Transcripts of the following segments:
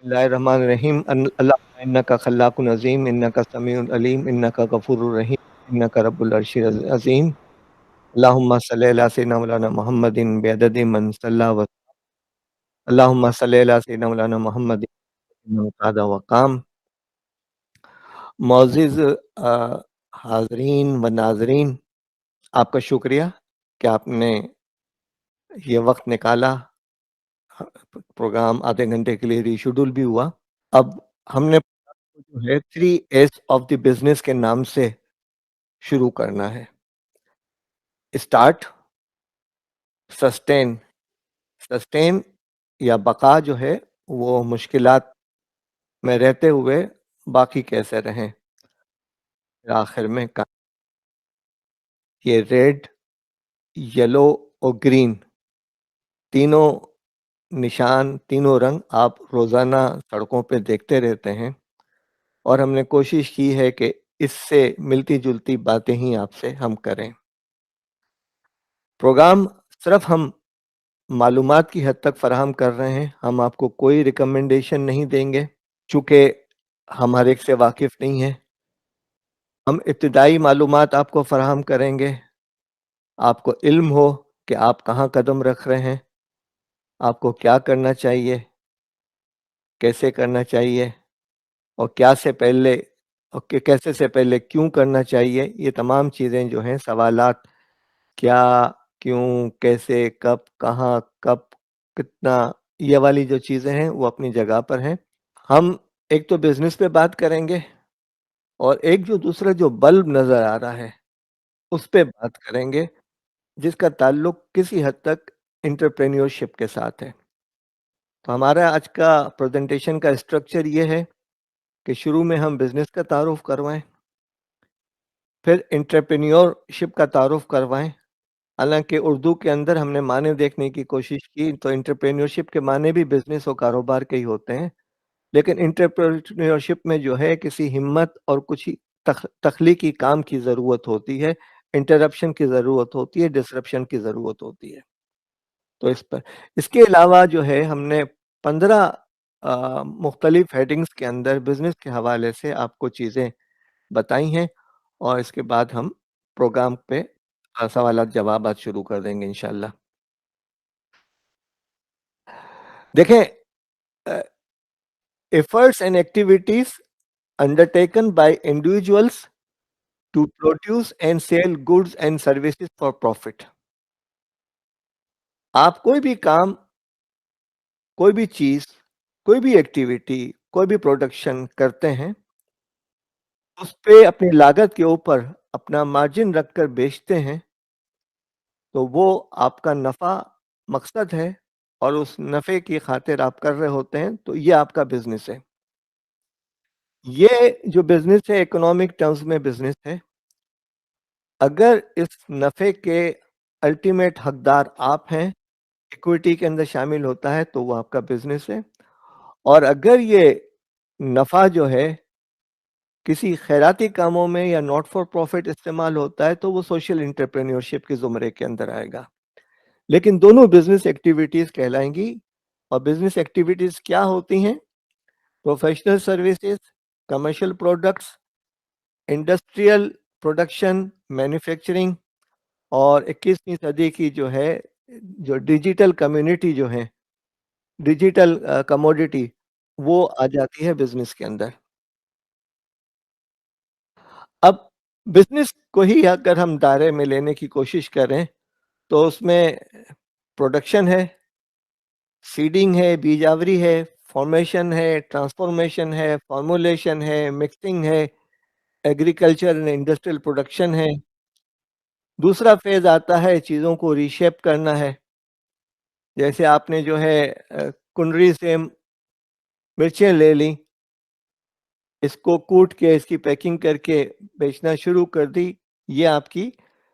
बिस्मिल्लाहिर्रहमानिर्रहीम अल्लाहुम्मा इन्नका खल्लाकुन अज़ीम इन्नका समीउन अलीम इन्नका गफूरुर रहीम इन्नका रब्बुल अर्शिल अज़ीम अल्लाहुम्मा सल्लि अला सय्यिदिना मौलाना मुहम्मदिन बिअददि मन सल्ला व अल्लाहुम्मा सल्लि अला सय्यिदिना मौलाना मुहम्मदिन मन क़ादा व क़ाम। मुअज़्ज़िज़ हाज़रीन व नाज़रीन, आपका शुक्रिया कि आपने ये वक्त निकाला। प्रोग्राम आधे घंटे के लिए रीशेड्यूल भी हुआ। अब हमने जो है 3 एस ऑफ द बिजनेस के नाम से शुरू करना है। Start, sustain. सस्टेन या बका जो है वो मुश्किलात में रहते हुए बाकी कैसे रहें, फिर आखिर में ये रेड, येलो और ग्रीन तीनों निशान, तीनों रंग आप रोजाना सड़कों पे देखते रहते हैं और हमने कोशिश की है कि इससे मिलती जुलती बातें ही आपसे हम करें। प्रोग्राम सिर्फ हम मालूमात की हद तक फराहम कर रहे हैं, हम आपको कोई रिकमेंडेशन नहीं देंगे चूँकि हम हर एक से वाकिफ़ नहीं हैं। हम इब्तिदाई मालूमात आपको फराहम करेंगे, आपको इल्म हो कि आप कहाँ कदम रख रहे हैं, आपको क्या करना चाहिए, कैसे करना चाहिए और क्या से पहले और कैसे से पहले क्यों करना चाहिए। ये तमाम चीज़ें जो हैं, सवालात क्या, क्यों, कैसे, कब, कहाँ, कब, कितना, ये वाली जो चीज़ें हैं वो अपनी जगह पर हैं। हम एक तो बिजनेस पे बात करेंगे और एक जो दूसरा जो बल्ब नज़र आ रहा है उस पे बात करेंगे जिसका ताल्लुक किसी हद तक एंटरप्रेन्योरशिप के साथ है। तो हमारा आज का प्रेजेंटेशन का स्ट्रक्चर ये है कि शुरू में हम बिजनेस का तारुफ करवाएं, फिर एंटरप्रेन्योरशिप का तारुफ करवाएं। हालांकि उर्दू के अंदर हमने माने देखने की कोशिश की तो एंटरप्रेन्योरशिप के माने भी बिजनेस और कारोबार के ही होते हैं, लेकिन एंटरप्रेन्योरशिप में जो है किसी हिम्मत और कुछ ही तख्लीकी काम की ज़रूरत होती है, इंटरप्शन की ज़रूरत होती है, डिसरप्शन की ज़रूरत होती है। तो इस पर इसके अलावा जो है हमने 15 मुख्तलिफ हेडिंग्स के अंदर बिजनेस के हवाले से आपको चीज़ें बताई हैं और इसके बाद हम प्रोग्राम पे सवालात जवाबात शुरू कर देंगे इंशाल्लाह। देखें, efforts and activities undertaken by individuals to produce and sell goods and services for profit। आप कोई भी काम, कोई भी चीज, कोई भी एक्टिविटी, कोई भी प्रोडक्शन करते हैं, उस पे अपनी लागत के ऊपर अपना मार्जिन रखकर बेचते हैं, तो वो आपका नफा मकसद है और उस नफे की खातिर आप कर रहे होते हैं, तो ये आपका बिजनेस है। ये जो बिजनेस है इकोनॉमिक टर्म्स में बिजनेस है। अगर इस नफे के अल्टीमेट हकदार आप हैं, इक्विटी के अंदर शामिल होता है, तो वो आपका बिजनेस है। और अगर ये नफा जो है किसी खैराती कामों में या नॉट फॉर प्रॉफिट इस्तेमाल होता है, तो वो सोशल एंटरप्रेन्योरशिप के जुमरे के अंदर आएगा। लेकिन दोनों बिजनेस एक्टिविटीज कहलाएंगी। और बिजनेस एक्टिविटीज क्या होती हैं? Professional services, commercial products, industrial production, manufacturing और 21वीं सदी की जो है जो डिजिटल कम्युनिटी जो है, डिजिटल कमोडिटी, वो आ जाती है बिजनेस के अंदर। अब बिजनेस को ही अगर हम दायरे में लेने की कोशिश करें तो उसमें प्रोडक्शन है, सीडिंग है, बीजावरी है, फॉर्मेशन है, ट्रांसफॉर्मेशन है, फॉर्मुलेशन है, मिक्सिंग है, एग्रीकल्चर एंड इंडस्ट्रियल प्रोडक्शन है। दूसरा फेज आता है चीज़ों को रीशेप करना है। जैसे आपने जो है कुंडरी से मिर्चें ले ली, इसको कूट के इसकी पैकिंग करके बेचना शुरू कर दी, ये आपकी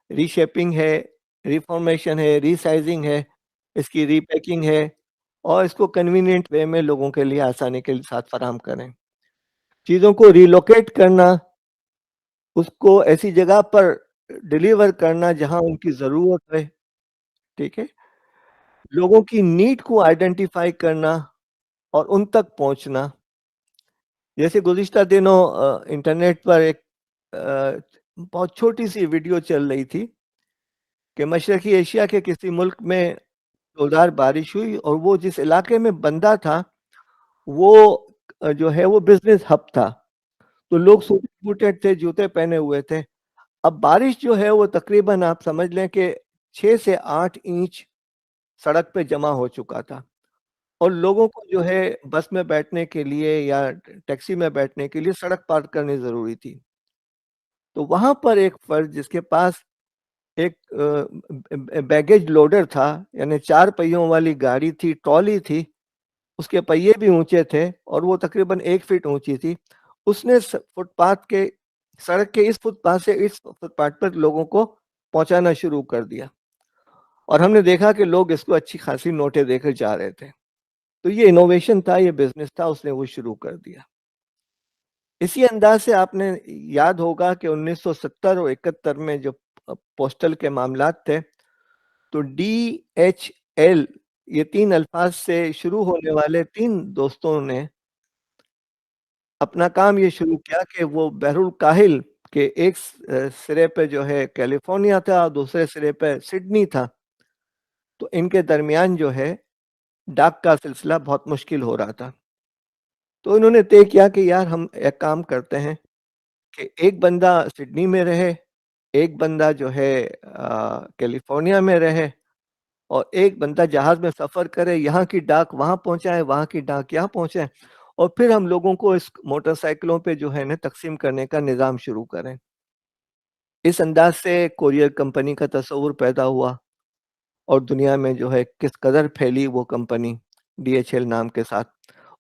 रीशेपिंग है, रिफॉर्मेशन है, रीसाइजिंग है, इसकी रीपैकिंग है और इसको कन्वीनियंट वे में लोगों के लिए आसानी के साथ फराहम करें। चीज़ों को रिलोकेट करना, उसको ऐसी जगह पर डिलीवर करना जहां उनकी ज़रूरत है, ठीक है? लोगों की नीड को आइडेंटिफाई करना اور ان تک پہنچنا. جیسے گزشتہ دنوں انٹرنیٹ پر ایک بہت چھوٹی سی ویڈیو چل رہی تھی کہ مشرقی ایشیا کے کسی ملک میں زوردار بارش ہوئی اور وہ جس علاقے میں بندہ تھا وہ جو ہے وہ بزنس ہب تھا. تو لوگ سوٹ بوٹڈ تھے, جوتے پہنے ہوئے تھے. اب بارش جو ہے وہ تقریباً آپ سمجھ لیں کہ 6 سے 8 انچ سڑک پہ جمع ہو چکا تھا, اور لوگوں کو جو ہے بس میں بیٹھنے کے لیے یا ٹیکسی میں بیٹھنے کے لیے سڑک پار کرنی ضروری تھی. تو وہاں پر ایک فرد جس کے پاس ایک بیگیج لوڈر تھا, یعنی 4 پہیوں والی گاڑی تھی, ٹرالی تھی, اس کے پہیے بھی اونچے تھے اور وہ تقریباً 1 فٹ اونچی تھی. اس نے فٹ پاتھ کے سڑک کے اس فٹ پاتھ سے اس فٹ پاتھ پر لوگوں کو پہنچانا شروع کر دیا, اور ہم نے دیکھا کہ لوگ اس کو اچھی خاصی نوٹیں دے کر جا رہے تھے. تو یہ انوویشن تھا, یہ بزنس تھا, اس نے وہ شروع کر دیا. اسی انداز سے آپ نے یاد ہوگا کہ 1970 اور 71 میں جو پوسٹل کے معاملات تھے تو DHL, یہ 3 الفاظ سے شروع ہونے والے 3 دوستوں نے اپنا کام یہ شروع کیا کہ وہ بحر الکاہل کے ایک سرے پہ جو ہے کیلیفورنیا تھا اور دوسرے سرے پہ سڈنی تھا. تو ان کے درمیان جو ہے ڈاک کا سلسلہ بہت مشکل ہو رہا تھا. تو انہوں نے طے کیا کہ یار ہم ایک کام کرتے ہیں کہ ایک بندہ سڈنی میں رہے, ایک بندہ جو ہے کیلیفورنیا میں رہے, اور ایک بندہ جہاز میں سفر کرے, یہاں کی ڈاک وہاں پہنچائے, وہاں کی ڈاک یہاں پہنچائے, اور پھر ہم لوگوں کو اس موٹر سائیکلوں پہ جو ہے نا تقسیم کرنے کا نظام شروع کریں. اس انداز سے کوریئر کمپنی کا تصور پیدا ہوا, اور دنیا میں جو ہے کس قدر پھیلی وہ کمپنی DHL نام کے ساتھ,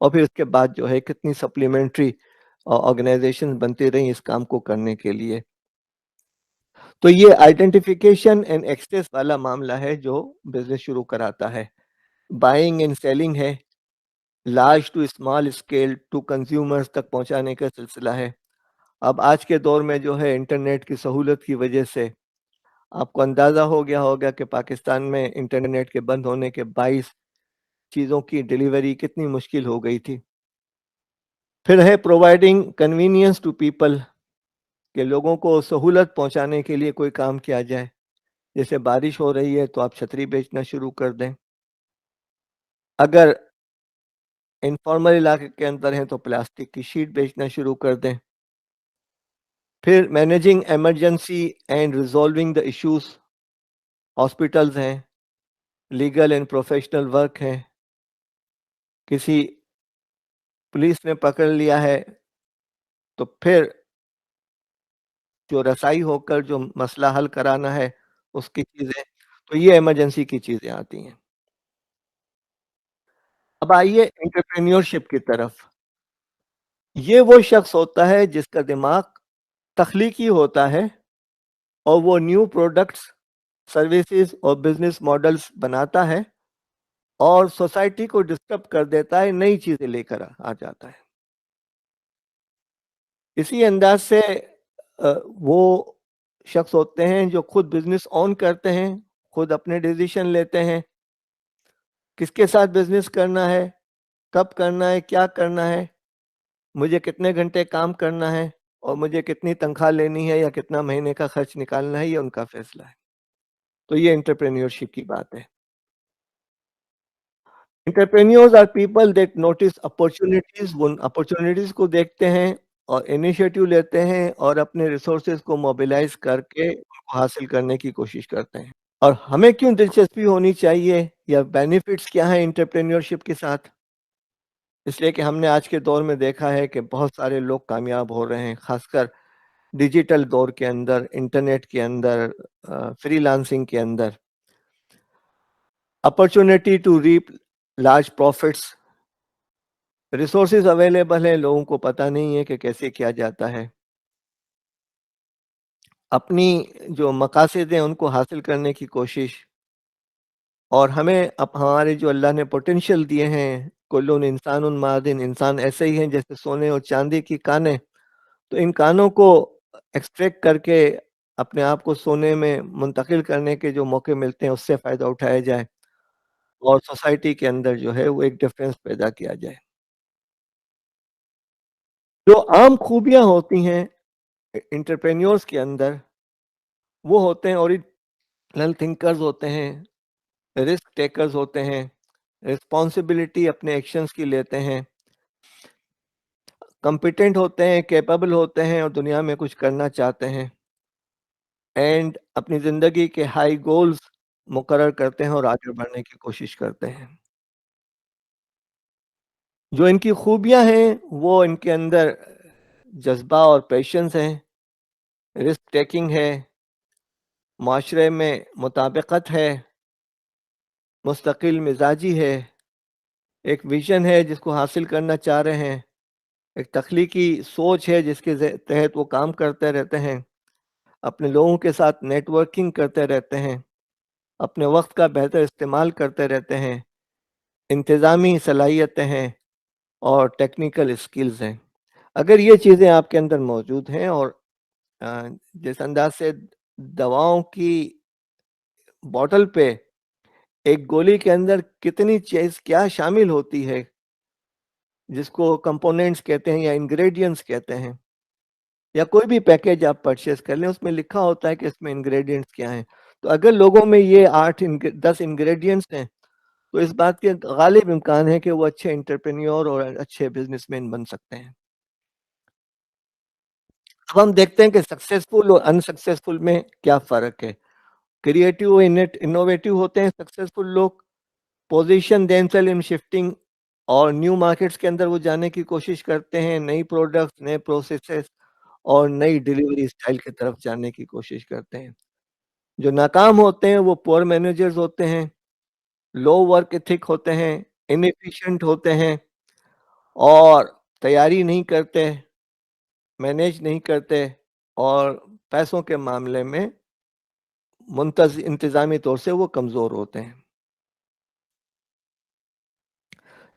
اور پھر اس کے بعد جو ہے کتنی سپلیمنٹری آرگنائزیشن بنتی رہی اس کام کو کرنے کے لیے. تو یہ آئیڈینٹیفیکیشن اینڈ ایکسیس والا معاملہ ہے جو بزنس شروع کراتا ہے. بائنگ اینڈ سیلنگ ہے, large to small scale to consumers تک پہنچانے کا سلسلہ ہے. اب آج کے دور میں جو ہے انٹرنیٹ کی سہولت کی وجہ سے آپ کو اندازہ ہو گیا ہوگا کہ پاکستان میں انٹرنیٹ کے بند ہونے کے باعث چیزوں کی ڈیلیوری کتنی مشکل ہو گئی تھی. پھر ہے پرووائڈنگ کنوینئنس ٹو پیپل, کہ لوگوں کو سہولت پہنچانے کے لیے کوئی کام کیا جائے. جیسے بارش ہو رہی ہے تو آپ چھتری بیچنا شروع کر دیں, اگر انفارمل علاقے کے اندر ہیں تو پلاسٹک کی شیٹ بیچنا شروع کر دیں. پھر managing emergency and resolving the issues, hospitals ہیں, لیگل اینڈ پروفیشنل ورک ہیں, کسی پولیس نے پکڑ لیا ہے تو پھر جو رسائی ہو کر جو مسئلہ حل کرانا ہے اس کی چیزیں, تو یہ ایمرجنسی کی چیزیں آتی ہیں. اب آئیے انٹرپرینیورشپ کی طرف. یہ وہ شخص ہوتا ہے جس کا دماغ تخلیقی ہوتا ہے اور وہ نیو پروڈکٹس, سروسز اور بزنس ماڈلز بناتا ہے اور سوسائٹی کو ڈسٹرب کر دیتا ہے, نئی چیزیں لے کر آ جاتا ہے. اسی انداز سے وہ شخص ہوتے ہیں جو خود بزنس آن کرتے ہیں, خود اپنے ڈیسیشن لیتے ہیں, کس کے ساتھ بزنس کرنا ہے, کب کرنا ہے, کیا کرنا ہے, مجھے کتنے گھنٹے کام کرنا ہے, اور مجھے کتنی تنخواہ لینی ہے یا کتنا مہینے کا خرچ نکالنا ہے, یہ ان کا فیصلہ ہے. تو یہ انٹرپرینیورشپ کی بات ہے. Entrepreneurs are people that notice opportunities, وہ اپرچونیٹیز کو دیکھتے ہیں اور انیشیٹو لیتے ہیں اور اپنے ریسورسز کو موبیلائز کر کے ان کو حاصل کرنے کی کوشش کرتے ہیں. اور ہمیں کیوں دلچسپی ہونی چاہیے یا بینیفٹس کیا ہیں انٹرپرینیورشپ کے ساتھ؟ اس لیے کہ ہم نے آج کے دور میں دیکھا ہے کہ بہت سارے لوگ کامیاب ہو رہے ہیں, خاص کر ڈیجیٹل دور کے اندر, انٹرنیٹ کے اندر, فری لانسنگ کے اندر. Opportunity to reap large profits, resources available ہیں, لوگوں کو پتہ نہیں ہے کہ کیسے کیا جاتا ہے. اپنی جو مقاصد ہیں ان کو حاصل کرنے کی کوشش, اور ہمیں اب ہمارے جو اللہ نے پوٹینشیل دیے ہیں, کلون انسان معدن, انسان ایسے ہی ہیں جیسے سونے اور چاندی کی کانیں, تو ان کانوں کو ایکسٹریکٹ کر کے اپنے آپ کو سونے میں منتقل کرنے کے جو موقع ملتے ہیں اس سے فائدہ اٹھایا جائے, اور سوسائٹی کے اندر جو ہے وہ ایک ڈفرینس پیدا کیا جائے. जो आम खूबियाँ होती हैं एंटरप्रेन्योर्स के अंदर, वो होते हैं ओरिजिनल थिंकर्स होते हैं, रिस्क टेकर्स होते हैं, रिस्पॉन्सिबिलिटी अपने एक्शंस की लेते हैं, कॉम्पिटेंट होते हैं, कैपेबल होते हैं और दुनिया में कुछ करना चाहते हैं एंड अपनी ज़िंदगी के हाई गोल्स मुकर्रर करते हैं और आगे बढ़ने की कोशिश करते हैं। जो इनकी खूबियाँ हैं, वो इनके अंदर जज़्बा और पेशेंस है, रिस्क टेकिंग है, माशरे में मुताबिकत है, मुस्तकिल मिजाजी है, एक विज़न है जिसको हासिल करना चाह रहे हैं, एक तख्लीकी सोच है जिसके तहत वो काम करते रहते हैं, अपने लोगों के साथ नेटवर्किंग करते रहते हैं, अपने वक्त का बेहतर इस्तेमाल करते रहते हैं, इंतज़ामी सलाहियतें हैं और टेक्निकल स्किल्स हैं। अगर ये चीज़ें आपके अंदर मौजूद हैं और जिस अंदाज से दवाओं की बॉटल पे एक गोली के अंदर कितनी चीज़ क्या शामिल होती है, जिसको कंपोनेंट्स कहते हैं या इंग्रेडिएंट्स कहते हैं, या कोई भी पैकेज आप परचेज़ कर लें, उसमें लिखा होता है कि इसमें इंग्रेडिएंट्स क्या हैं। तो अगर लोगों में ये 8 10 इंग्रेडिएंट्स हैं, तो इस बात के गालिब इम्कान है कि वो अच्छे एंटरप्रेन्योर और अच्छे बिज़नेसमैन बन सकते हैं। अब हम देखते हैं कि सक्सेसफुल और अनसक्सेसफुल में क्या फ़र्क है। क्रिएटिव इनोवेटिव होते हैं सक्सेसफुल लोग, पोजीशन देमसेल्फ इन शिफ्टिंग और न्यू मार्केट्स के अंदर वो जाने की कोशिश करते हैं, नई प्रोडक्ट्स, नए प्रोसेसेस और नई डिलीवरी स्टाइल की तरफ जाने की कोशिश करते हैं। जो नाकाम होते हैं वो पुअर मैनेजर्स होते हैं, लो वर्क एथिक होते हैं, इनएफिशिएंट होते हैं और तैयारी नहीं करते, मैनेज नहीं करते और पैसों के मामले में इंतज़ामी तौर से वो कमज़ोर होते हैं।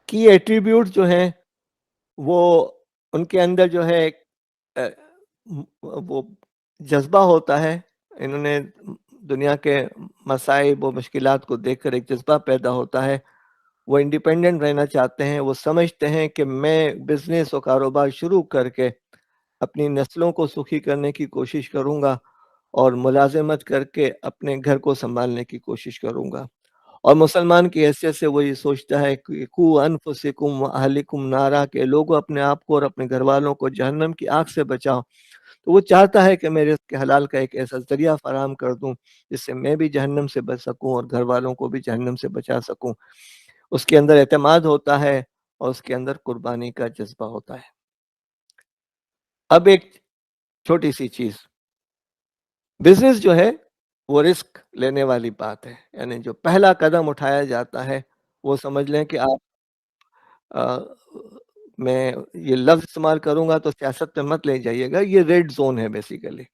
की एट्रीब्यूट जो हैं वो उनके अंदर जो है एक अ, वो जज़्बा होता है। इन्होंने दुनिया के मसाइब और मुश्किलात को देखकर एक जज़्बा पैदा होता है। वो इंडिपेंडेंट रहना चाहते हैं, वो समझते हैं कि मैं बिज़नेस और कारोबार शुरू करके अपनी नस्लों को सुखी करने की कोशिश करूँगा और मुलाज़मत करके अपने घर को सँभालने की कोशिश करूँगा। और मुसलमान की हैसियत से वो ये सोचता है कि कू अनफुसिकुम व अहलिकुम नारा, के लोगों अपने आप को और अपने घरवालों को जहन्नम की आग से बचाओ। तो वो चाहता है कि मैं रिज़्क़ के हलाल का एक ऐसा ज़रिया फ़राहम कर दूँ, जिससे मैं भी जहन्नम से बच सकूँ और घरवालों को भी जहन्नम से बचा सकूँ। उसके अंदर एतमाद होता है और उसके अंदर कुर्बानी का जज़्बा होता है। अब एक छोटी-सी चीज़, बिज़नेस जो है वो रिस्क लेने वाली बात है। यानी जो पहला कदम उठाया जाता है, वो समझ लें कि आप अ, मैं ये लफ्ज़ इस्तेमाल करूँगा तो सियासत में मत ले जाइएगा, ये रेड ज़ोन है बेसिकली,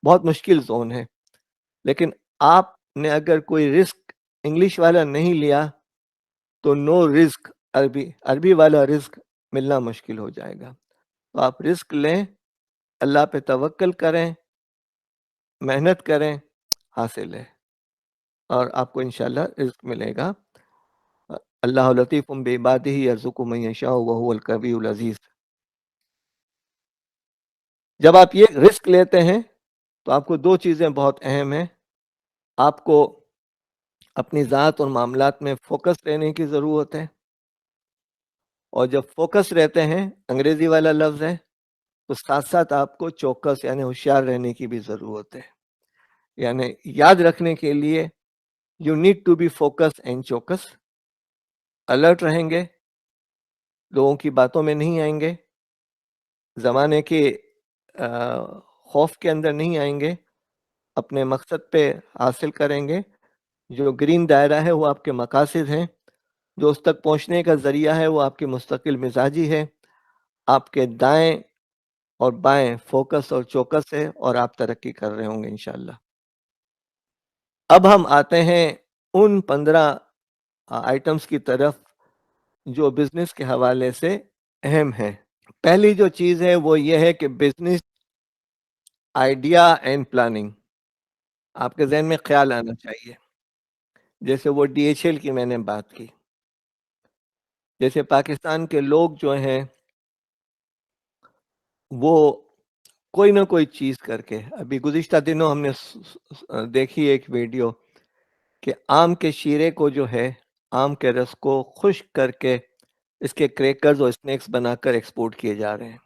बहुत मुश्किल ज़ोन है। लेकिन आपने अगर कोई रिस्क इंग्लिश वाला नहीं लिया, तो नो रिस्क अरबी अरबी वाला रिस्क मिलना मुश्किल हो जाएगा। तो आप रिस्क लें, अल्लाह पे तवक्कल करें, मेहनत करें, हासिल है और आपको इंशाअल्लाह रिज़्क मिलेगा। अल्लाहु लतीफ़ुम बिइबादिही यर्ज़ुक़ु मन यशाअ व हुवल कवियुल अज़ीज़। जब आप ये रिस्क लेते हैं, तो आपको 2 चीज़ें बहुत अहम हैं। आपको अपनी ज़ात और मामलात में फ़ोकस रहने की ज़रूरत है और जब फ़ोकस रहते हैं, अंग्रेज़ी वाला लफ्ज़ है, तो साथ-साथ आपको चौकस यानी होशियार रहने की भी ज़रूरत है। यानी याद रखने के लिए you need to be focus and चौकस, अलर्ट रहेंगे, लोगों की बातों में नहीं आएँगे, ज़माने के खौफ के अंदर नहीं आएँगे, अपने मकसद पे हासिल करेंगे। जो ग्रीन दायरा है वो आपके मकासद हैं, जो उस तक पहुँचने का ज़रिया है वो आपकी मुस्तकिल मिज़ाजी है। आपके दाएँ और बाएँ फ़ोकस और चौकस है और आप तरक्की कर रहे होंगे इंशाअल्लाह। अब हम आते हैं उन 15 आइटम्स की तरफ जो बिज़नेस के हवाले से अहम हैं। पहली जो चीज़ है वो ये है कि बिज़नेस आइडिया एंड प्लानिंग आपके ज़हन में ख़्याल आना चाहिए। जैसे वो डीएचएल की मैंने बात की। जैसे पाकिस्तान के लोग जो हैं वो कोई ना कोई चीज़ करके, अभी गुज़िश्ता दिनों हमने देखी एक वीडियो कि आम के शीरे को जो है, आम के रस को खुश्क करके इसके क्रैकर्स और स्नैक्स बनाकर एक्सपोर्ट किए जा रहे हैं।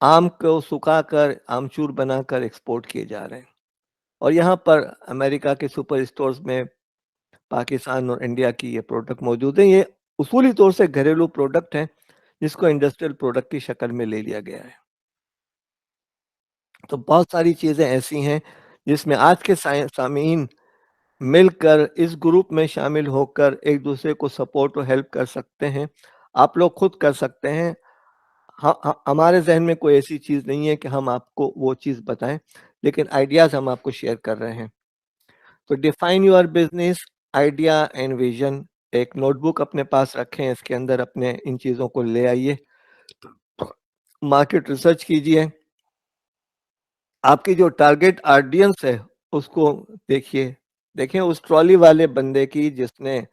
आम को सुखाकर आमचूर बनाकर एक्सपोर्ट किए जा रहे हैं। और यहाँ पर अमेरिका के सुपर स्टोर्स में पाकिस्तान और इंडिया की ये प्रोडक्ट मौजूद हैं। ये उसूली तौर से घरेलू प्रोडक्ट हैं, जिसको इंडस्ट्रियल प्रोडक्ट की शक्ल में ले लिया गया है। तो बहुत सारी चीज़ें ऐसी हैं, जिसमें आज के सामीन मिलकर इस ग्रुप में शामिल होकर एक दूसरे को सपोर्ट और हेल्प कर सकते हैं। आप लोग खुद कर सकते हैं। हमारे ज़हन में कोई ऐसी चीज़ नहीं है कि हम आपको वो चीज़ बताएँ, लेकिन आइडियाज़ हम आपको शेयर कर रहे हैं। तो define your business, idea and vision. एक नोटबुक अपने पास रखें, इसके अंदर अपने इन चीज़ों को ले आइए। मार्केट रिसर्च कीजिए। आपकी जो टारगेट ऑडियंस है, उसको देखिए। देखें उस ट्रॉली वाले बंदे की जिसने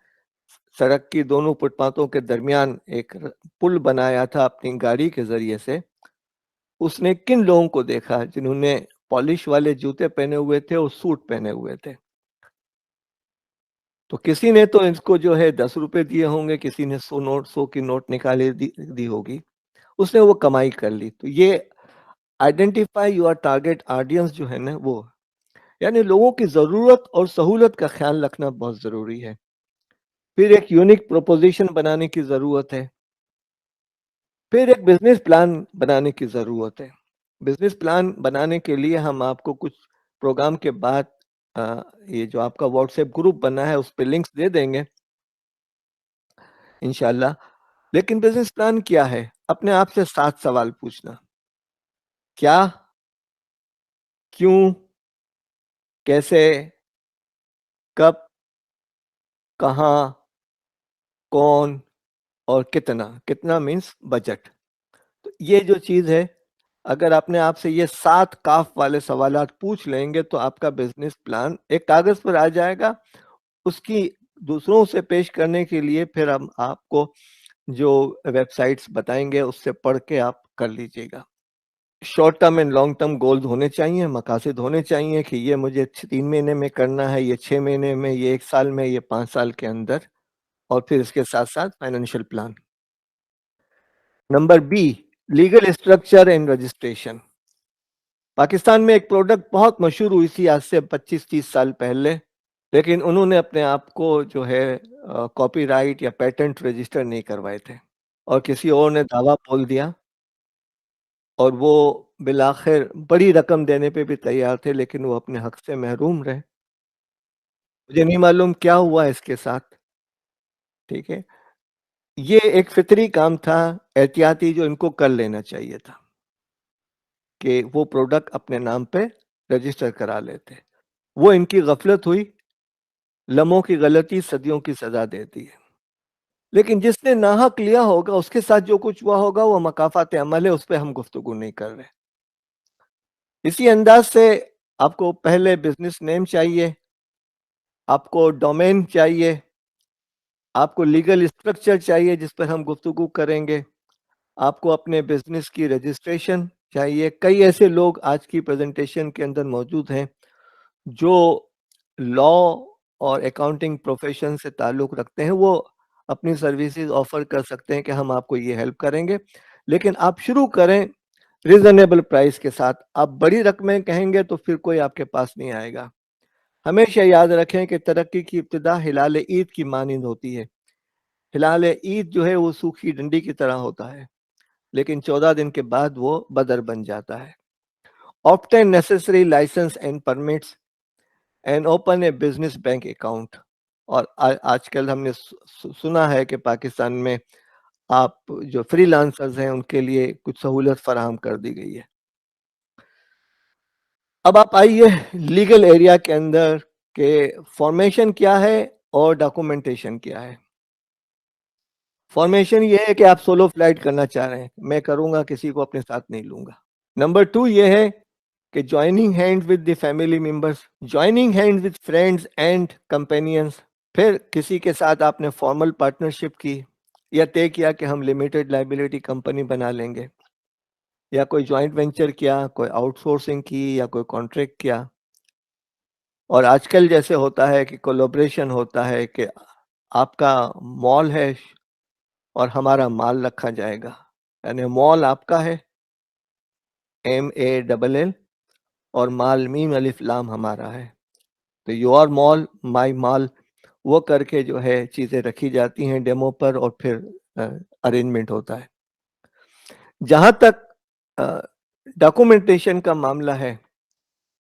सड़क की दोनों फुटपाथों के दरमियान एक पुल बनाया था अपनी गाड़ी के ज़रिए से। उसने किन लोगों को देखा जिन्होंने पॉलिश वाले जूते पहने हुए थे और सूट पहने हुए थे। तो किसी ने तो इसको जो है 10 रुपए दिए होंगे, किसी ने 100 की नोट निकाले दी होगी। उसने वो कमाई कर ली। तो ये आइडेंटिफाई योर टारगेट ऑडियंस जो है ना, वो यानी लोगों की ज़रूरत और सहूलत का ख्याल रखना बहुत ज़रूरी है। फिर एक यूनिक प्रोपोज़िशन बनाने की ज़रूरत है। फिर एक बिज़नेस प्लान बनाने की ज़रूरत है। बिज़नेस प्लान बनाने के लिए हम आपको कुछ प्रोग्राम के बाद ये जो आपका व्हाट्सएप ग्रुप बना है, उस पे लिंक्स दे देंगे इंशाल्लाह। लेकिन बिज़नेस प्लान क्या है? अपने आप से 7 सवाल पूछना। क्या? क्यों? कैसे? कब? कहाँ? कौन? और कितना? कितना मीन्स बजट। तो ये जो चीज़ है, अगर आपने आपसे ये 7 काफ वाले सवालात पूछ लेंगे, तो आपका बिज़नेस प्लान एक कागज़ पर आ जाएगा। उसकी दूसरों से पेश करने के लिए फिर हम आपको जो वेबसाइट्स बताएँगे, उससे पढ़ के आप कर लीजिएगा। Short term and long term goals होने चाहिए, मकासद होने चाहिए कि ये मुझे 3 महीने में करना है, ये 6 महीने में, ये 1 साल में, ये 5 साल के अंदर, और फिर इसके साथ-साथ financial plan. Number B, legal structure and registration. Pakistan में एक प्रोडक्ट बहुत मशहूर हुई थी आज से 25-30 साल पहले, लेकिन उन्होंने अपने आप को जो है कॉपीराइट या पेटेंट रजिस्टर नहीं करवाए थे, और किसी और ने दावा बोल दिया, और वो बिलाखिर बड़ी रकम देने पे भी तैयार थे, लेकिन वो अपने हक से महरूम रहे। मुझे नहीं मालूम क्या हुआ इसके साथ, ठीक है? ये एक फितरी काम था, एहतियाती, जो इनको कर लेना चाहिए था कि वो प्रोडक्ट अपने नाम पे रजिस्टर करा लेते। वो इनकी गफलत हुई। लम्हों की गलती सदियों की सजा देती है। लेकिन जिसने नाहक लिया होगा, उसके साथ जो कुछ हुआ होगा, वो मकाफात अमल है, उस पे हम गुफ्तगू नहीं कर रहे। इसी अंदाज से आपको पहले बिजनेस नेम चाहिए, आपको डोमेन चाहिए, आपको लीगल स्ट्रक्चर चाहिए जिस पर हम गुफ्तगू करेंगे, आपको अपने बिजनेस की रजिस्ट्रेशन चाहिए। कई ऐसे लोग आज की प्रेजेंटेशन के अंदर मौजूद हैं जो लॉ और अकाउंटिंग प्रोफेशन से ताल्लुक़ रखते हैं। वो अपनी सर्विसेज ऑफ़र कर सकते हैं कि हम आपको ये हेल्प करेंगे, लेकिन आप शुरू करें रीज़नेबल प्राइस के साथ। आप बड़ी रकमें कहेंगे तो फिर कोई आपके पास नहीं आएगा। हमेशा याद रखें कि तरक्की की इब्तिदा हिलाल ईद की मानिंद होती है। हिलाल ईद जो है वो सूखी डंडी की तरह होता है, लेकिन 14 दिन के बाद वो बदर बन जाता है। Obtain necessary license and permits and open a business bank account. और आजकल हमने सुना है कि पाकिस्तान में आप जो फ्रीलांसर्स हैं, उनके लिए कुछ सहूलत फराहम कर दी गई है। अब आप आइए लीगल एरिया के अंदर के फॉर्मेशन क्या है और डॉक्यूमेंटेशन क्या है। फॉर्मेशन ये है कि आप सोलो फ्लाइट करना चाह रहे हैं, मैं करूंगा, किसी को अपने साथ नहीं लूंगा। नंबर 2 ये है कि joining hand with the family members, joining hand with friends and companions. फिर किसी के साथ आपने फॉर्मल पार्टनरशिप की या तय किया कि हम लिमिटेड लायबिलिटी कंपनी बना लेंगे। या कोई जॉइंट वेंचर किया, कोई आउटसोर्सिंग की या कोई कॉन्ट्रैक्ट किया। और आजकल जैसे होता है कि कोलैबोरेशन होता है कि आपका मॉल है और हमारा माल रखा जाएगा। यानी मॉल आपका है, MALL, और माल मीम अलिफ लाम हमारा है। तो योर मॉल माय माल, वो करके जो है चीज़ें रखी जाती हैं डेमो पर और फिर अरेंजमेंट होता है। जहाँ तक डॉक्यूमेंटेशन का मामला है,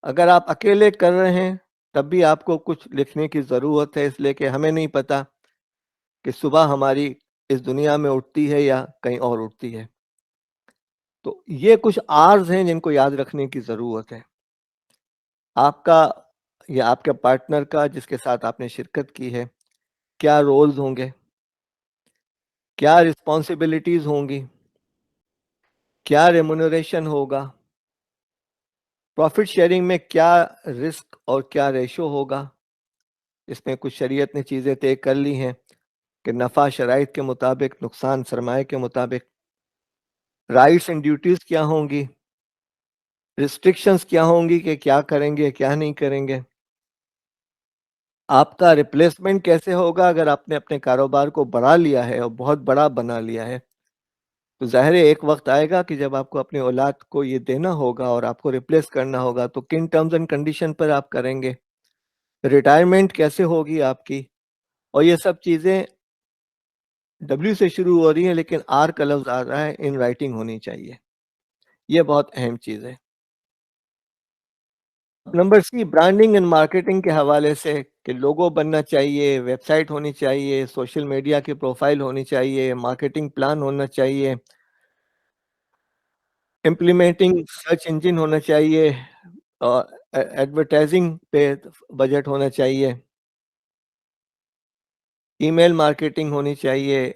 अगर आप अकेले कर रहे हैं तब भी आपको कुछ लिखने की ज़रूरत है, इसलिए कि हमें नहीं पता कि सुबह हमारी इस दुनिया में उठती है या कहीं और उठती है। तो ये कुछ आर्स हैं जिनको याद रखने की ज़रूरत है। आपका या आपके पार्टनर का जिसके साथ आपने शिरकत की है, क्या रोल्स होंगे? क्या रिस्पॉन्सिबिलिटीज़ होंगी? क्या रेम्युनरेशन होगा? प्रॉफिट शेयरिंग में क्या रिस्क और क्या रेशो होगा? इसमें कुछ शरीयत ने चीज़ें तय कर ली हैं कि नफ़ा शराइत के मुताबिक, नुकसान सरमाए के मुताबिक। राइट्स एंड ड्यूटीज़ क्या होंगी? रिस्ट्रिक्शंस क्या होंगी कि क्या करेंगे, क्या नहीं करेंगे? आपका रिप्लेसमेंट कैसे होगा अगर आपने अपने कारोबार को बढ़ा लिया है और बहुत बड़ा बना लिया है? तो ज़ाहिर है एक वक़्त आएगा कि जब आपको अपनी औलाद को ये देना होगा और आपको रिप्लेस करना होगा, तो किन टर्म्स एंड कंडीशन पर आप करेंगे? रिटायरमेंट कैसे होगी आपकी? और ये सब चीज़ें डब्ल्यू से शुरू हो रही हैं लेकिन आर का लफ्ज़ आ रहा है, इन राइटिंग होनी चाहिए। ये बहुत अहम चीज़ है। Number C, branding and marketing के हवाले से कि लोगो बनना चाहिए, वेबसाइट होनी चाहिए, सोशल मीडिया की प्रोफाइल होनी चाहिए, मार्केटिंग प्लान होना चाहिए, इम्प्लीमेंटिंग सर्च इंजन होना चाहिए, और एडवर्टाइजिंग पे बजट होना चाहिए, ईमेल मार्केटिंग होनी चाहिए,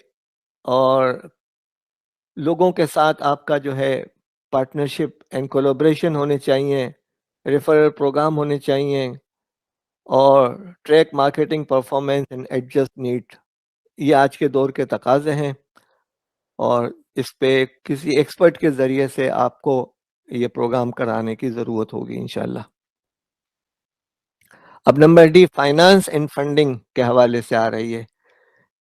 और लोगों के साथ आपका जो है पार्टनरशिप एंड कोलैबोरेशन होने चाहिए, रेफरल प्रोग्राम होने चाहिए, और track marketing performance and adjust need. ये आज के दौर के तकाज़े हैं और इस पे किसी एक्सपर्ट के ज़रिए से आपको ये प्रोग्राम कराने की ज़रूरत होगी इंशाल्लाह। अब number D, finance and funding के हवाले से आ रही है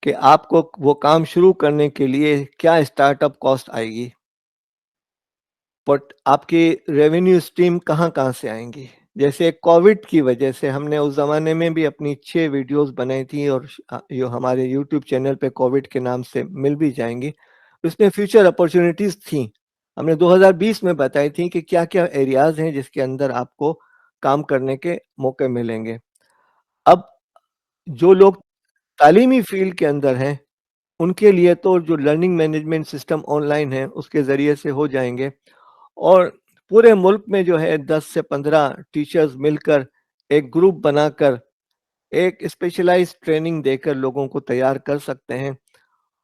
कि आपको वो काम शुरू करने के लिए क्या स्टार्टअप कॉस्ट आएगी, बट आपकी रेवेन्यू स्ट्रीम कहाँ-कहाँ से आएँगी। जैसे कोविड की वजह से हमने उस ज़माने में भी अपनी 6 वीडियोज़ बनाई थी और जो हमारे यूट्यूब चैनल पे कोविड के नाम से मिल भी जाएँगी। उसमें फ्यूचर अपॉर्च्युनिटीज़ थी। हमने 2020 में बताई थी कि क्या-क्या एरियाज़ हैं जिसके अंदर आपको काम करने के मौके मिलेंगे। अब जो लोग तालीमी फ़ील्ड के अंदर हैं, उनके लिए तो जो लर्निंग मैनेजमेंट सिस्टम ऑनलाइन है, उसके ज़रिए से हो जाएँगे। और पूरे मुल्क में जो है 10 से 15 टीचर्स मिलकर एक ग्रुप बनाकर एक स्पेशलाइज्ड ट्रेनिंग देकर लोगों को तैयार कर सकते हैं,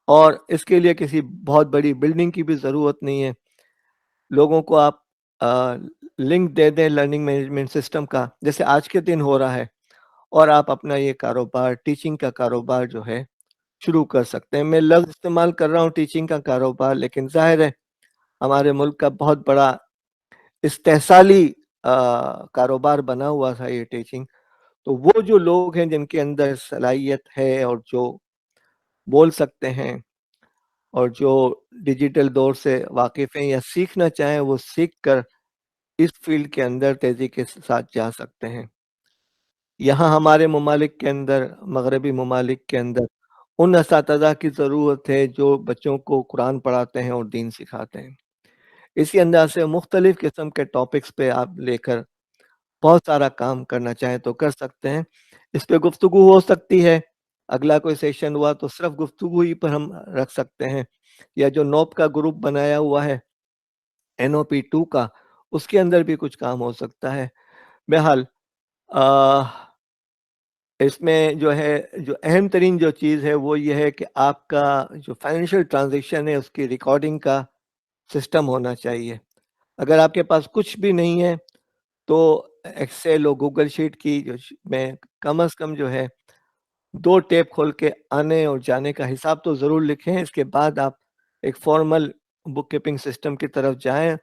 और इसके लिए किसी बहुत बड़ी बिल्डिंग की भी ज़रूरत नहीं है। लोगों को आप अ, लिंक दे दें लर्निंग मैनेजमेंट सिस्टम का, जैसे आज के दिन हो रहा है, और आप अपना ये कारोबार, टीचिंग का कारोबार जो है शुरू कर सकते हैं। मैं लफ्ज़ इस्तेमाल कर रहा हूँ टीचिंग का कारोबार, लेकिन ज़ाहिर है हमारे मुल्क का बहुत बड़ा इस्तेहसाली कारोबार बना हुआ था ये टीचिंग। तो वो जो लोग हैं जिनके अंदर सलाहियत है और जो बोल सकते हैं और जो डिजिटल दौर से वाकिफ़ हैं या सीखना चाहें, वो सीख कर इस फ़ील्ड के अंदर तेज़ी के साथ जा सकते हैं। यहाँ हमारे ममालिक के अंदर, मगरबी ममालिक के अंदर उन असातिज़ा की ज़रूरत है जो बच्चों को कुरान पढ़ाते हैं और दीन सिखाते हैं। इसी अंदाज़ से मुख्तलिफ़ किस्म के टॉपिक्स पे आप लेकर बहुत सारा काम करना चाहें तो कर सकते हैं। इस पे गुफ्तगू हो सकती है। अगला कोई सेशन हुआ तो सिर्फ़ गुफ्तगू ही पर हम रख सकते हैं, या जो नोप का ग्रुप बनाया हुआ है NOP2 का, उसके अंदर भी कुछ काम हो सकता है। बहरहाल अ, इसमें जो है, जो अहम तरीन जो चीज़ है वो ये है कि आपका जो फाइनेंशियल ट्रांज़ैक्शन है उसकी रिकॉर्डिंग का सिस्टम होना चाहिए। अगर आपके पास कुछ भी नहीं है तो एक्सेल और गूगल शीट की जो में कम से कम जो है 2 टैब खोल के आने और जाने का हिसाब तो ज़रूर लिखें। इसके बाद आप एक फॉर्मल बुक कीपिंग सिस्टम की तरफ जाएँ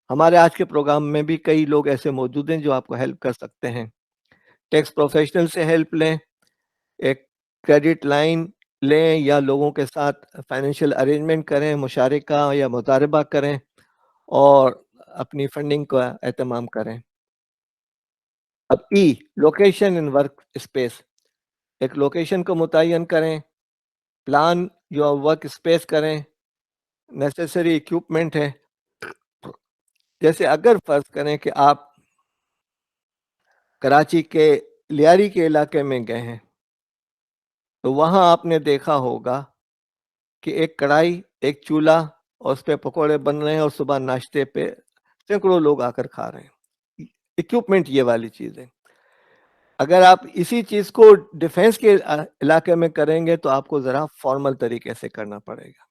हमारे आज के प्रोग्राम में भी कई लोग ऐसे मौजूद हैं जो आपको हेल्प कर सकते हैं। टैक्स प्रोफेशनल से हेल्प लें, एक क्रेडिट लाइन लें या लोगों के साथ फाइनेंशियल अरेंजमेंट करें, मुशारिका या मुदारबा करें और अपनी फंडिंग का एहतमाम करें। अब लोकेशन इन वर्क स्पेस, एक लोकेशन को मुतय्यन करें, प्लान योर वर्क स्पेस करें, नेसेसरी इक्विपमेंट है। जैसे अगर फ़र्ज़ करें कि आप कराची के लियारी के इलाके में गए हैं, तो वहाँ आपने देखा होगा कि एक कढ़ाई, एक चूल्हा और उस पे पकौड़े बन रहे हैं और सुबह नाश्ते पे सैकड़ों लोग आकर खा रहे हैं। इक्विपमेंट ये वाली चीज़ है। अगर आप इसी चीज़ को डिफेंस के इलाके में करेंगे तो आपको ज़रा फॉर्मल तरीके से करना पड़ेगा।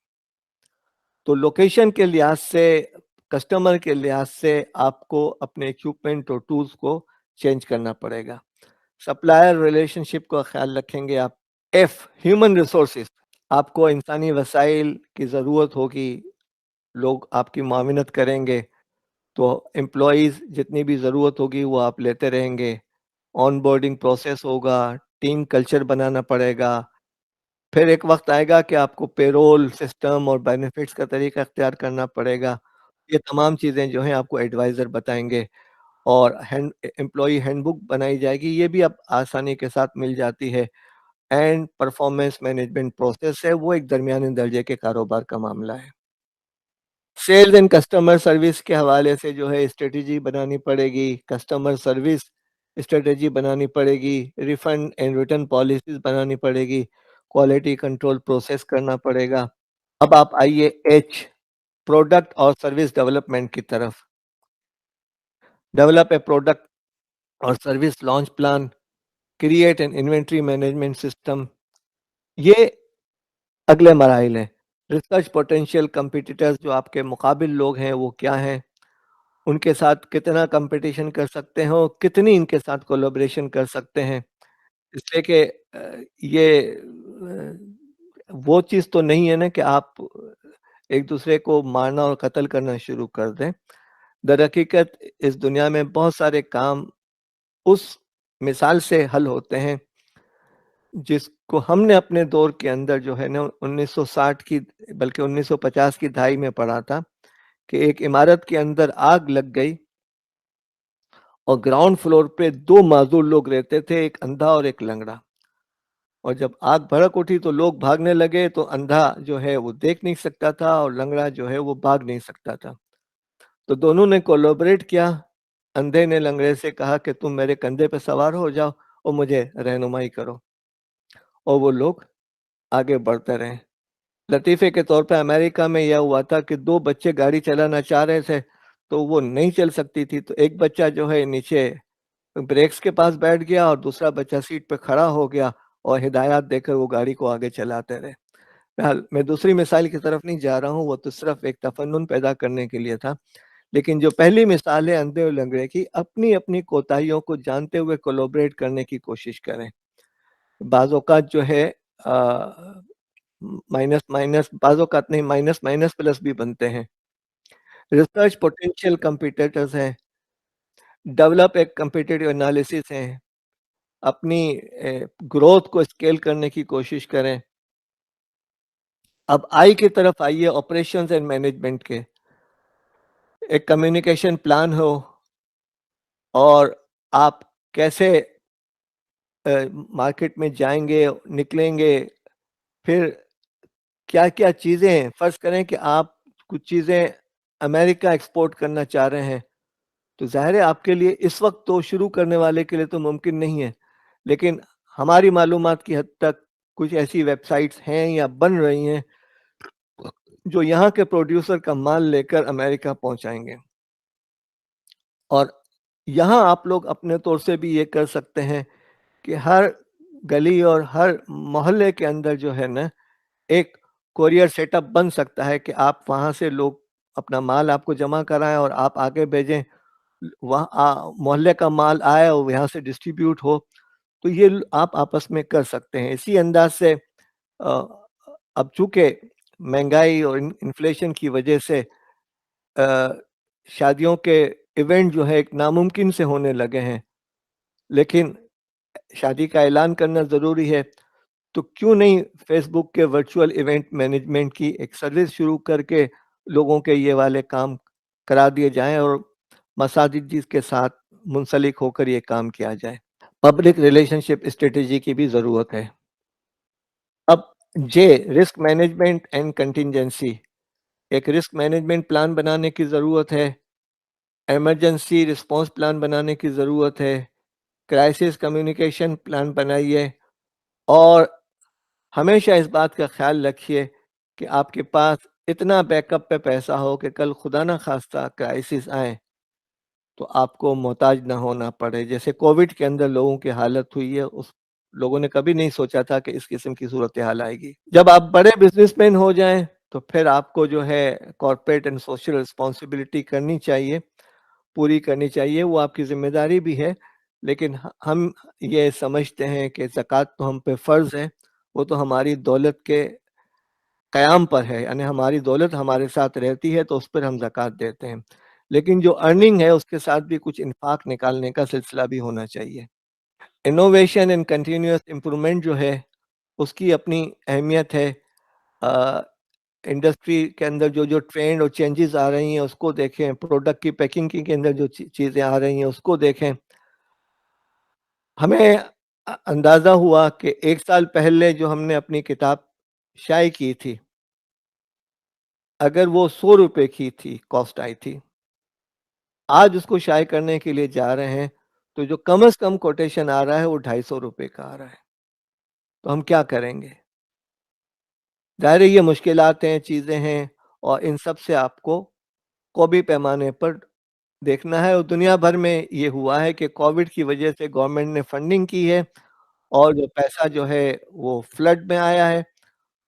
तो लोकेशन के लिहाज से, कस्टमर के लिहाज से आपको अपने इक्विपमेंट और टूल्स को चेंज करना पड़ेगा। सप्लायर रिलेशनशिप का ख्याल रखेंगे आप। ह्यूमन रिसोर्सेज, आपको इंसानी वसाइल की ज़रूरत होगी, लोग आपकी मुआवनत करेंगे, तो एम्प्लॉइज़ जितनी भी ज़रूरत होगी वो आप लेते रहेंगे। ऑनबोर्डिंग प्रोसेस होगा, टीम कल्चर बनाना पड़ेगा। फिर एक वक्त आएगा कि आपको पेरोल सिस्टम और बेनिफिट्स का तरीका अख्तियार करना पड़ेगा। ये तमाम चीज़ें जो हैं आपको एडवाइज़र बताएंगे और एम्प्लॉई हैंडबुक बनाई जाएगी, ये भी अब आसानी के साथ मिल जाती है। एंड परफॉर्मेंस मैनेजमेंट प्रोसेस है, वो एक दरमियाने दर्जे के कारोबार का मामला है। सेल्स एंड कस्टमर सर्विस के हवाले से जो है स्ट्रेटेजी बनानी पड़ेगी, कस्टमर सर्विस स्ट्रेटेजी बनानी पड़ेगी, रिफंड एंड रिटर्न पॉलिसीज बनानी पड़ेगी, क्वालिटी कंट्रोल प्रोसेस करना पड़ेगा। अब आप आइए प्रोडक्ट और सर्विस डेवलपमेंट की तरफ। डेवलप ए प्रोडक्ट और service launch plan, create an inventory management system, ये अगले मराइल हैं। रिसर्च पोटेंशियल कंपिटिटर्स, जो आपके मुकाबिल लोग हैं वो क्या हैं, उनके साथ कितना कंपटीशन कर सकते हैं और कितनी इनके साथ कोलैबोरेशन कर सकते हैं। इसलिए कि ये वो चीज़ तो नहीं है ना कि आप एक दूसरे को मारना और कत्ल करना शुरू कर दें। दरहकीकत इस दुनिया में बहुत सारे काम उस मिसाल से हल होते हैं जिसको हमने अपने दौर के अंदर जो है ना 1960 की, बल्कि 1950 की दहाई में पढ़ा था कि एक इमारत के अंदर आग लग गई और ग्राउंड फ्लोर पे 2 माज़ूर लोग रहते थे, एक अंधा और एक लंगड़ा। और जब आग भड़क उठी तो लोग भागने लगे, तो अंधा जो है वो देख नहीं सकता था और लंगड़ा जो है वो भाग नहीं सकता था। तो दोनों ने कोलैबोरेट किया। अंधे ने लंगड़े से कहा कि तुम मेरे कंधे पे सवार हो जाओ और मुझे रहनुमाई करो, और वो लोग आगे बढ़ते रहे। लतीफ़े के तौर पे अमेरिका में यह हुआ था कि 2 बच्चे गाड़ी चलाना चाह रहे थे, तो वो नहीं चल सकती थी, तो एक बच्चा जो है नीचे ब्रेक्स के पास बैठ गया और दूसरा बच्चा सीट पे खड़ा हो गया और हिदायत देकर वो गाड़ी को आगे चलाते रहे। बहरहाल मैं दूसरी मिसाल की तरफ नहीं जा रहा हूँ, वो तो सिर्फ एक तफन्नुन पैदा करने के लिए था। लेकिन जो पहली मिसाल है अंधे और लंगड़े की, अपनी-अपनी कोताहियों को जानते हुए कोलैबोरेट करने की कोशिश करें। बाज़ औक़ात जो है माइनस-माइनस, बाज़ औक़ात नहीं, माइनस-माइनस प्लस भी बनते हैं। रिसर्च पोटेंशियल कंपीटिटर्स हैं, डेवलप एक कॉम्पिटिटिव एनालिसिस है, अपनी ग्रोथ को स्केल करने की कोशिश करें। अब आई की तरफ आइए, ऑपरेशंस एंड मैनेजमेंट के। एक कम्युनिकेशन प्लान हो और आप कैसे मार्केट में जाएँगे, निकलेंगे, फिर क्या-क्या चीज़ें हैं। फ़र्ज़ करें कि आप कुछ चीज़ें अमेरिका एक्सपोर्ट करना चाह रहे हैं, तो ज़ाहिर है आपके लिए इस वक़्त तो शुरू करने वाले के लिए तो मुमकिन नहीं है। लेकिन हमारी मालूमात की हद तक कुछ ऐसी वेबसाइट्स हैं या बन रही हैं जो यहाँ के प्रोड्यूसर का माल लेकर अमेरिका पहुँचाएँगे। और यहाँ आप लोग अपने तौर से भी ये कर सकते हैं कि हर गली और हर मोहल्ले के अंदर जो है ना, एक कोरियर सेटअप बन सकता है कि आप वहाँ से लोग अपना माल आपको जमा कराएँ और आप आगे भेजें। वहाँ मोहल्ले का माल आए और यहाँ से डिस्ट्रीब्यूट हो, तो ये आप आपस में कर सकते हैं। इसी अंदाज से अब चूँकि महँगाई और इन्फ्लेशन की वजह से شادیوں کے ایونٹ جو ہے ایک ناممکن سے ہونے لگے ہیں، لیکن شادی کا اعلان کرنا ضروری ہے، تو کیوں نہیں فیس بک کے ورچوئل ایونٹ مینجمنٹ کی ایک سروس شروع کر کے لوگوں کے یہ والے کام کرا دیے جائیں اور مساجد جس کے ساتھ منسلک ہو کر یہ کام کیا جائے۔ پبلک ریلیشن شپ اسٹریٹجی کی بھی ضرورت ہے۔ اب جے، رسک مینجمنٹ اینڈ کنٹینجنسی، ایک رسک مینجمنٹ پلان بنانے کی ضرورت ہے، ایمرجنسی رسپانس پلان بنانے کی ضرورت ہے، کرائسس کمیونیکیشن پلان بنائیے، اور ہمیشہ اس بات کا خیال رکھیے کہ آپ کے پاس اتنا بیک اپ پہ پیسہ ہو کہ کل خدا نہ خواستہ کرائسس آئے تو آپ کو محتاج نہ ہونا پڑے، جیسے کووڈ کے اندر لوگوں کی حالت ہوئی ہے، اس لوگوں نے کبھی نہیں سوچا تھا کہ اس قسم کی صورتحال آئے گی۔ جب آپ بڑے بزنس مین ہو جائیں تو پھر آپ کو جو ہے کارپوریٹ اینڈ سوشل رسپانسبلٹی کرنی چاہیے، پوری کرنی چاہیے، وہ آپ کی ذمہ داری بھی ہے، لیکن ہم یہ سمجھتے ہیں کہ زکوٰۃ تو ہم پہ فرض ہے، وہ تو ہماری دولت کے قیام پر ہے، یعنی ہماری دولت ہمارے ساتھ رہتی ہے تو اس پر ہم زکوٰۃ دیتے ہیں، لیکن جو ارننگ ہے اس کے ساتھ بھی کچھ انفاق نکالنے کا سلسلہ بھی ہونا چاہیے۔ انوویشن اینڈ کنٹینیوس امپرومنٹ جو ہے اس کی اپنی اہمیت ہے۔ انڈسٹری کے اندر جو ٹرینڈ اور چینجز آ رہی ہیں اس کو دیکھیں، پروڈکٹ کی پیکنگ کے اندر جو چیزیں آ رہی ہیں اس کو دیکھیں۔ ہمیں اندازہ ہوا کہ 1 سال پہلے جو ہم نے اپنی کتاب شائع کی تھی، اگر وہ 100 روپے کی تھی، کاسٹ آئی تھی، آج اس کو شائع کرنے کے لیے جا رہے ہیں تو جو کم از کم کوٹیشن آ رہا ہے وہ 250 روپے کا آ رہا ہے، تو ہم کیا کریں گے؟ ظاہر ہے یہ مشکلات ہیں، چیزیں ہیں، اور ان سب سے آپ کو قومی پیمانے پر دیکھنا ہے، اور دنیا بھر میں یہ ہوا ہے کہ کووڈ کی وجہ سے گورنمنٹ نے فنڈنگ کی ہے، اور جو پیسہ جو ہے وہ فلڈ میں آیا ہے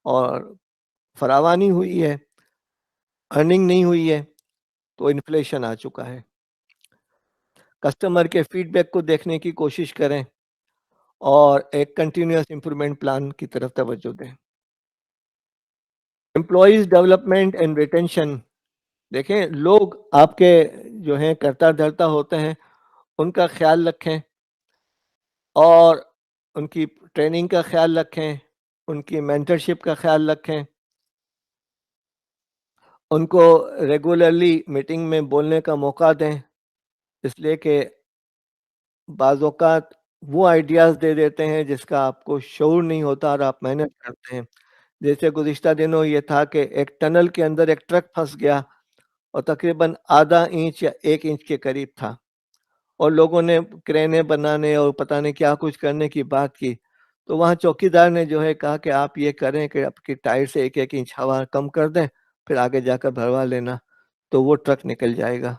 اور فراوانی ہوئی ہے، ارننگ نہیں ہوئی ہے، تو انفلیشن آ چکا ہے۔ کسٹمر کے فیڈ بیک کو دیکھنے کی کوشش کریں اور ایک کنٹینیوس امپرومنٹ پلان کی طرف توجہ دیں۔ امپلائیز ڈیولپمنٹ اینڈ ریٹینشن، دیکھیں لوگ آپ کے جو ہیں کرتا دھرتا ہوتے ہیں، ان کا خیال رکھیں اور ان کی ٹریننگ کا خیال رکھیں، ان کی مینٹرشپ کا خیال رکھیں، ان کو ریگولرلی میٹنگ میں بولنے کا موقع دیں، اس لیے کہ بعض اوقات وہ آئیڈیاز دے دیتے ہیں جس کا آپ کو شعور نہیں ہوتا اور آپ محنت کرتے ہیں۔ جیسے گزشتہ دنوں یہ تھا کہ ایک ٹنل کے اندر ایک ٹرک پھنس گیا اور تقریباً آدھا انچ یا 1 انچ کے قریب تھا، اور لوگوں نے کرینے بنانے اور پتہ نہیں کیا کچھ کرنے کی بات کی، تو وہاں چوکیدار نے جو ہے کہا کہ آپ یہ کریں کہ آپ کی ٹائر سے 1 انچ ہوا کم کر دیں، پھر آگے جا کر بھروا لینا، تو وہ ٹرک نکل جائے گا۔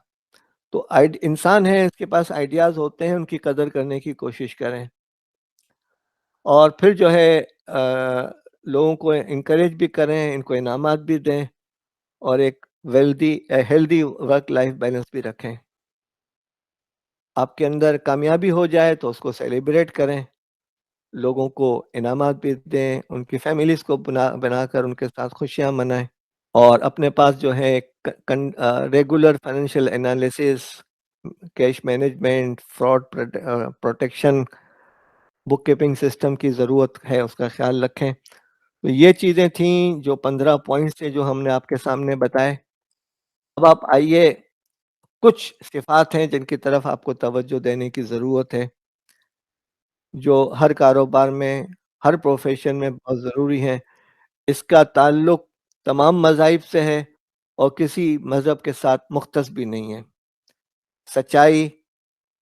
تو انسان ہے، اس کے پاس آئیڈیاز ہوتے ہیں، ان کی قدر کرنے کی کوشش کریں، اور پھر جو ہے لوگوں کو انکریج بھی کریں، ان کو انعامات بھی دیں، اور ایک ہیلدی ورک لائف بیلنس بھی رکھیں۔ آپ کے اندر کامیابی ہو جائے تو اس کو سیلیبریٹ کریں، لوگوں کو انعامات بھی دیں، ان کی فیملیز کو بنا کر ان کے ساتھ خوشیاں منائیں، اور اپنے پاس جو ہے regular financial analysis, cash management, fraud protection, bookkeeping system کی ضرورت ہے، اس کا خیال رکھیں۔ تو یہ چیزیں تھیں جو 15 پوائنٹس تھے جو ہم نے آپ کے سامنے بتائے۔ اب آپ آئیے، کچھ صفات ہیں جن کی طرف آپ کو توجہ دینے کی ضرورت ہے، جو ہر کاروبار میں، ہر پروفیشن میں بہت ضروری ہیں۔ اس کا تعلق تمام مذاہب سے ہے اور کسی مذہب کے ساتھ مختص بھی نہیں ہے۔ سچائی،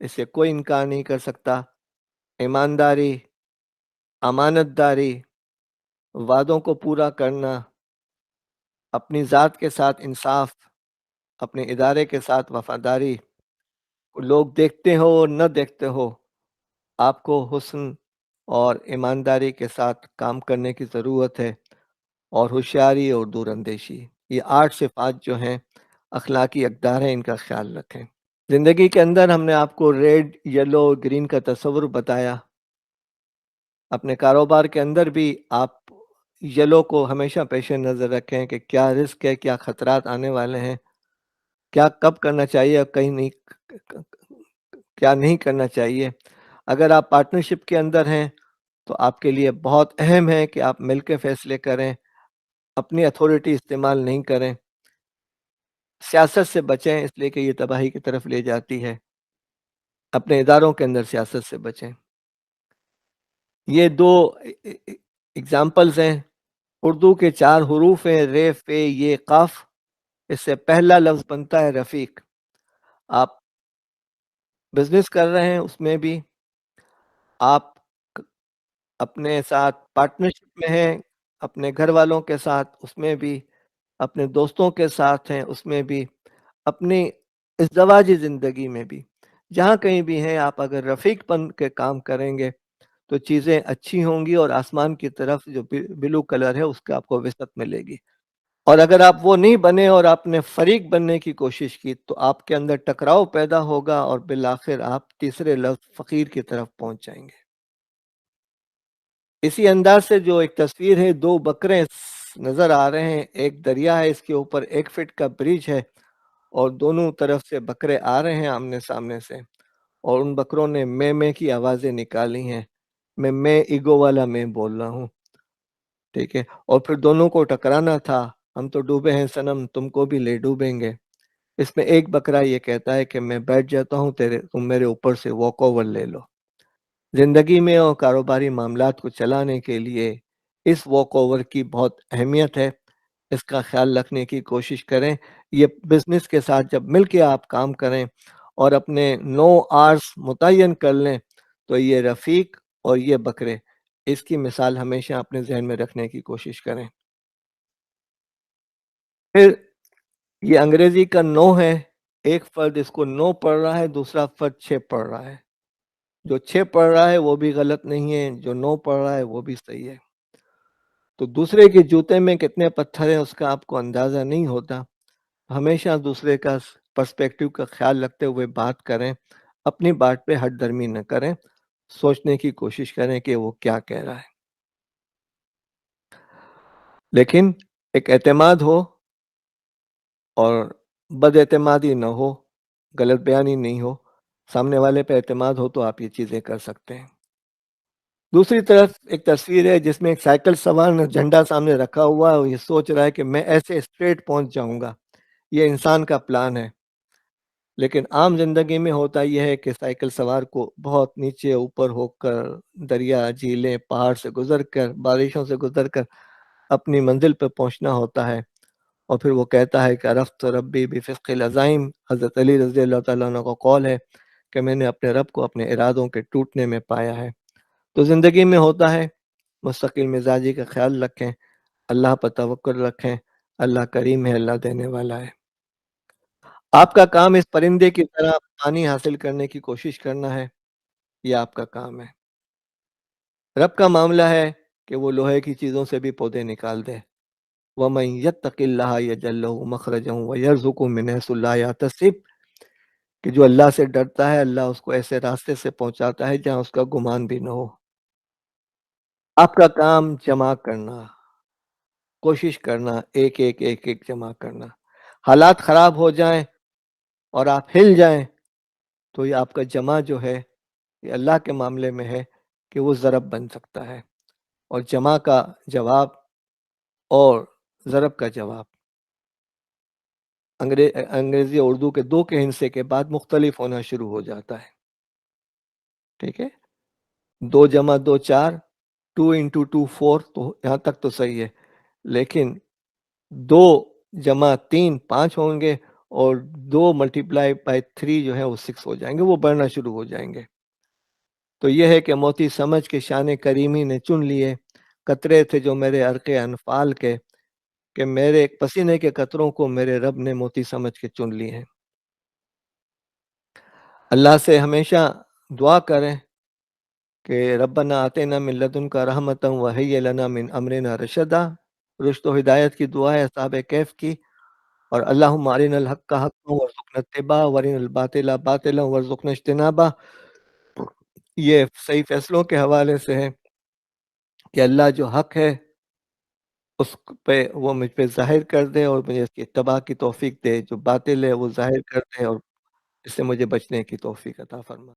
اس سے کوئی انکار نہیں کر سکتا، ایمانداری، امانت داری، وعدوں کو پورا کرنا، اپنی ذات کے ساتھ انصاف، اپنے ادارے کے ساتھ وفاداری، لوگ دیکھتے ہو اور نہ دیکھتے ہو، آپ کو حسن اور ایمانداری کے ساتھ کام کرنے کی ضرورت ہے، اور ہوشیاری اور دور اندیشی، یہ 8 صفات جو ہیں اخلاقی اقدار ہیں، ان کا خیال رکھیں۔ زندگی کے اندر ہم نے آپ کو ریڈ، یلو، گرین کا تصور بتایا، اپنے کاروبار کے اندر بھی آپ یلو کو ہمیشہ پیش نظر رکھیں کہ کیا رسک ہے، کیا خطرات آنے والے ہیں، क्या कब करना चाहिए और कहीं नहीं क्या नहीं करना चाहिए। अगर आप पार्टनरशिप के अंदर हैं, तो आपके लिए बहुत अहम है कि आप मिल के फैसले करें, अपनी अथॉरिटी इस्तेमाल नहीं करें। सियासत से बचें इसलिए कि ये तबाही की तरफ ले जाती है। अपने इदारों के अंदर सियासत से बचें। ये 2 एग्ज़ाम्पल्स हैं। उर्दू के 4 हुरूफ हैं रे, फ़े, ये, क़ाफ़। इससे पहला लफ्ज़ बनता है रफ़ीक। आप बिज़नेस कर रहे हैं उसमें भी आप अपने साथ पार्टनरशिप में हैं, अपने घर वालों के साथ उसमें भी, अपने दोस्तों के साथ हैं उसमें भी, अपनी इज़्दवाजी ज़िंदगी में भी। जहाँ कहीं भी हैं आप अगर रफ़ीक बन के काम करेंगे, तो चीज़ें अच्छी होंगी और आसमान की तरफ जो ब्लू कलर है उसका आपको वसअत मिलेगी। और अगर आप वो नहीं बने और आपने फ़रीक बनने की कोशिश की, तो आपके अंदर टकराव पैदा होगा और बिल-आखिर आप तीसरे लफ्ज़ फ़कीर की तरफ पहुँच जाएँगे। इसी अंदाज़ से जो एक तस्वीर है 2 बकरे नज़र आ रहे हैं, एक दरिया है इसके ऊपर 1 फीट का ब्रिज है और दोनों तरफ से बकरे आ रहे हैं आमने-सामने से और उन बकरों ने मैं की आवाज़ें निकाली हैं। मैं ईगो वाला मैं बोल रहा हूँ, ठीक है? और फिर दोनों को टकराना था, हम तो डूबे हैं सनम तुमको भी ले डूबेंगे। इसमें एक बकरा ये कहता है कि मैं बैठ जाता हूँ तेरे तुम मेरे ऊपर से वॉक ओवर ले लो। ज़िंदगी में और कारोबारी मामलात को चलाने के लिए इस वॉक ओवर की बहुत अहमियत है। इसका ख़्याल रखने की कोशिश करें। ये बिज़नेस के साथ जब मिल के आप काम करें और अपने नो आर्स मुतय्यन कर लें, तो ये रफ़ीक और ये बकरे, इसकी मिसाल हमेशा अपने ज़हन में रखने की कोशिश करें। फिर ये अंग्रेज़ी का नो है, एक फ़र्द इसको नो पढ़ रहा है, दूसरा फ़र्द 6 पढ़ रहा है। जो 6 पढ़ रहा है वो भी गलत नहीं है, जो 9 पढ़ रहा है वो भी सही है। तो दूसरे के जूते में कितने पत्थर हैं उसका आपको अंदाज़ा नहीं होता। हमेशा दूसरे का पर्सपेक्टिव का ख़्याल रखते हुए बात करें, अपनी बात पे हठधर्मी न करें, सोचने की कोशिश करें कि वो क्या कह रहा है। लेकिन एक एतमाद हो और बदएतमादी ना हो, गलत बयानी नहीं हो, सामने वाले पे एतमाद हो तो आप ये चीज़ें कर सकते हैं। दूसरी तरफ एक तस्वीर है जिसमें एक साइकिल सवार ने झंडा सामने रखा हुआ है और ये सोच रहा है कि मैं ऐसे स्ट्रेट पहुँच जाऊँगा। ये इंसान का प्लान है। लेकिन आम ज़िंदगी में होता ये है कि साइकिल सवार को बहुत नीचे ऊपर होकर दरिया, झीलें, पहाड़ से गुज़र कर, बारिशों से गुज़र कर अपनी मंज़िल पे पहुँचना होता है और फिर वो कहता है कि अरफ़्त रब्बी बिफ़िक़्हिल अज़ाइम। हज़रत अली रज़ी अल्लाह तआला अन्हु का कौल है कि मैंने अपने रब को अपने इरादों के टूटने में पाया है। तो ज़िंदगी में होता है, मुस्तकिल मिज़ाजी का ख़्याल रखें, अल्लाह पर तवक्कुल रखें, अल्लाह करीम है, अल्लाह देने वाला है। आपका काम इस परिंदे की तरह पानी हासिल करने की कोशिश करना है, ये आपका काम है। रब का मामला है कि वो लोहे की चीज़ों से भी पौधे निकाल दे। वमन यत्तक़िल्लाह यजअल लहू मख़रजन व यरज़ुक़हु मिन हैसु ला यहतसिब, कि जो अल्लाह से डरता है, अल्लाह उसको ऐसे रास्ते से पहुँचाता है जहाँ उसका गुमान भी ना हो। आपका काम जमा करना, कोशिश करना, एक-एक, एक-एक जमा करना। हालात ख़राब हो जाएँ और आप हिल जाएँ, तो ये आपका जमा जो है, ये अल्लाह के मामले में है कि वो ज़रब बन सकता है और जमा का जवाब और ज़रब का जवाब अंग्रेज़ी और उर्दू के 2 के हिस्से के बाद मुख्तलिफ होना शुरू हो जाता है, ठीक है? 2 जमा 2 4, 2 इंटू 2 4, तो यहाँ तक तो सही है। लेकिन 2 जमा 3 5 होंगे और 2 मल्टीप्लाई बाय 3 जो है वो 6 हो जाएँगे, वो बढ़ना शुरू हो जाएँगे। तो ये है कि मोती समझ के शान करीमी ने चुन लिए, कतरे थे जो मेरे अर्क़ अनफ़ाल के, कि मेरे पसीने के कतरों को मेरे रब ने मोती समझ के चुन लिए हैं। अल्लाह से हमेशा दुआ करें कि रब्बना आतिना मिन लदुनका रहमतन व हय्यि लना मिन अमरिना रशदा। रुश्द व हिदायत की दुआ है असहाबे कहफ की। और अल्लाहुम्मा अरिनल हक्का हक्कन वरज़ुक़ना इत्तिबाअ व अरिनल बातिला बातिलन वरज़ुक़ना इज्तिनाबा। ये सही फैसलों के हवाले से है कि अल्लाह जो हक है उस पे वो मुझ पे ज़ाहिर कर दे और मुझे इसकी इत्तिबा की तौफ़ीक दे, जो बातिल है वो ज़ाहिर कर दे और इससे मुझे बचने की तौफ़ीक अता फ़रमा।